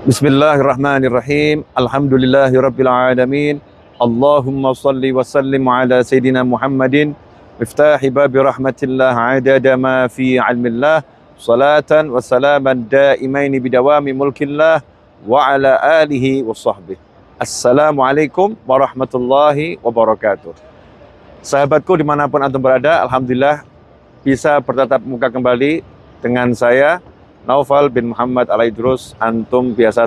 Bismillahirrahmanirrahim. Alhamdulillahirabbil alamin. Allahumma shalli wa sallim ala sayidina Muhammadin miftahi babi rahmatillah adada ma fi ilmillah salatan wa salaman daimaini bidawami mulkillah wa ala alihi wa sahbihi. Assalamualaikum warahmatullahi wabarakatuh. Sahabatku dimanapun antum berada, alhamdulillah bisa bertatap muka kembali dengan saya Naufal bin Muhammad Al-Idrus. Antum biasa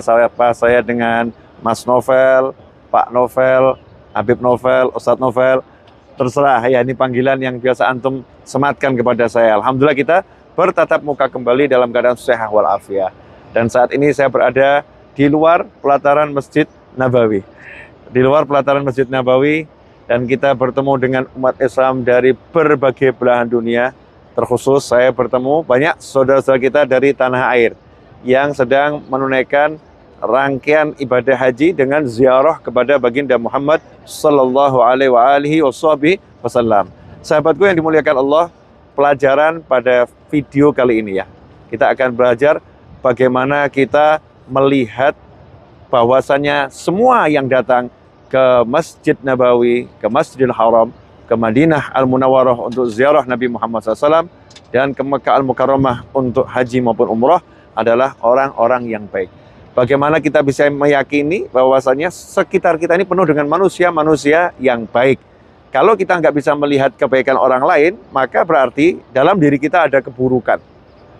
saya dengan Mas Novel, Pak Novel, Habib Novel, Ustadz Novel. Terserah ya, ini panggilan yang biasa antum sematkan kepada saya. Alhamdulillah kita bertatap muka kembali dalam keadaan sehat walafiat. Dan saat ini saya berada di luar pelataran Masjid Nabawi. Di luar pelataran Masjid Nabawi, dan kita bertemu dengan umat Islam dari berbagai belahan dunia. Terkhusus saya bertemu banyak saudara-saudara kita dari tanah air yang sedang menunaikan rangkaian ibadah haji dengan ziarah kepada baginda Muhammad sallallahu alaihi wasallam. Sahabatku yang dimuliakan Allah, pelajaran pada video kali ini ya, kita akan belajar bagaimana kita melihat bahwasannya semua yang datang ke Masjid Nabawi, ke Masjidil Haram, ke Madinah Al-Munawwarah untuk ziarah Nabi Muhammad SAW, dan ke Mekah Al-Mukarramah untuk haji maupun umrah adalah orang-orang yang baik. Bagaimana kita bisa meyakini bahwasannya sekitar kita ini penuh dengan manusia-manusia yang baik. Kalau kita nggak bisa melihat kebaikan orang lain, maka berarti dalam diri kita ada keburukan.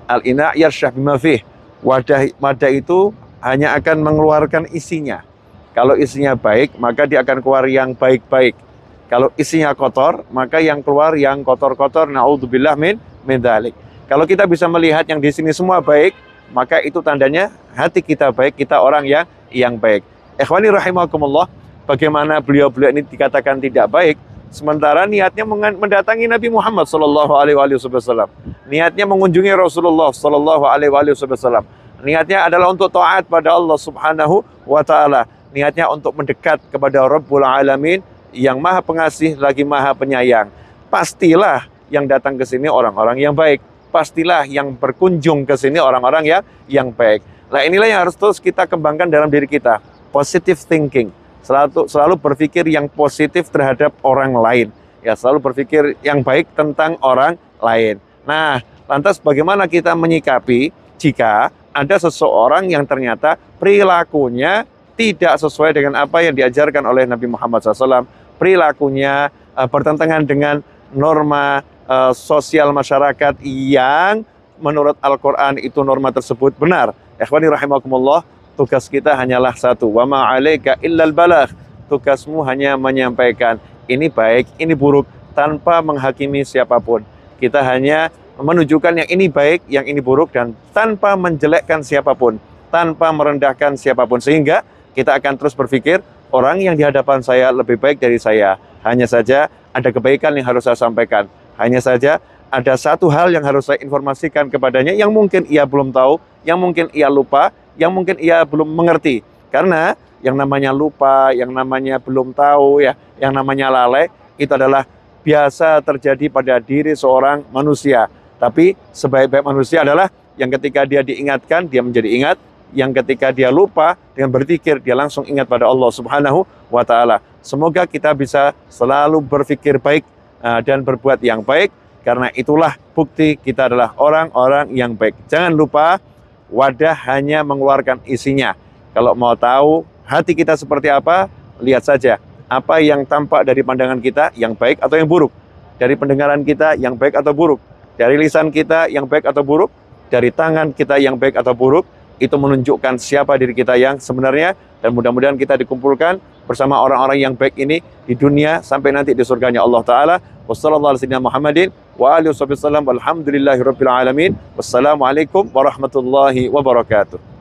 Al-ina' yarsyah bima fih. Wadah itu hanya akan mengeluarkan isinya. Kalau isinya baik, maka dia akan keluar yang baik-baik. Kalau isinya kotor, maka yang keluar yang kotor-kotor. Na'udzubillah min dzalik. Kalau kita bisa melihat yang di sini semua baik, maka itu tandanya hati kita baik, kita orang yang baik. Ikhwani rahimakumullah, bagaimana beliau-beliau ini dikatakan tidak baik, sementara niatnya mendatangi Nabi Muhammad sallallahu alaihi wasallam. Niatnya mengunjungi Rasulullah sallallahu alaihi wasallam. Niatnya adalah untuk taat pada Allah Subhanahu wa taala. Niatnya untuk mendekat kepada Rabbul Alamin yang maha pengasih lagi maha penyayang. Pastilah yang datang ke sini orang-orang yang baik. Pastilah yang berkunjung ke sini orang-orang yang baik. Nah, inilah yang harus terus kita kembangkan dalam diri kita. Positive thinking. Selalu berpikir yang positif terhadap orang lain. Ya, selalu berpikir yang baik tentang orang lain. Nah, lantas bagaimana kita menyikapi jika ada seseorang yang ternyata perilakunya tidak sesuai dengan apa yang diajarkan oleh Nabi Muhammad SAW, perilakunya bertentangan dengan norma sosial masyarakat yang menurut Al-Quran itu norma tersebut benar. Ikhwani rahimakumullah, tugas kita hanyalah satu, wa ma 'alaika illal balagh. Tugasmu hanya menyampaikan ini baik, ini buruk, tanpa menghakimi siapapun. Kita hanya menunjukkan yang ini baik, yang ini buruk, dan tanpa menjelekkan siapapun, tanpa merendahkan siapapun, sehingga kita akan terus berpikir orang yang di hadapan saya lebih baik dari saya. Hanya saja ada kebaikan yang harus saya sampaikan. Hanya saja ada satu hal yang harus saya informasikan kepadanya yang mungkin ia belum tahu, yang mungkin ia lupa, yang mungkin ia belum mengerti. Karena yang namanya lupa, yang namanya belum tahu, ya, yang namanya lalai, itu adalah biasa terjadi pada diri seorang manusia. Tapi sebaik-baik manusia adalah yang ketika dia diingatkan, dia menjadi ingat. Yang ketika dia lupa, dengan berzikir dia langsung ingat pada Allah Subhanahu wa taala. Semoga kita bisa selalu berpikir baik dan berbuat yang baik, karena itulah bukti kita adalah orang-orang yang baik. Jangan lupa, wadah hanya mengeluarkan isinya. Kalau mau tahu hati kita seperti apa, lihat saja apa yang tampak dari pandangan kita, yang baik atau yang buruk. Dari pendengaran kita, yang baik atau buruk. Dari lisan kita, yang baik atau buruk. Dari tangan kita, yang baik atau buruk. Itu menunjukkan siapa diri kita yang sebenarnya, dan mudah-mudahan kita dikumpulkan bersama orang-orang yang baik ini di dunia sampai nanti di surganya Allah Ta'ala. Wassalamualaikum warahmatullahi wabarakatuh.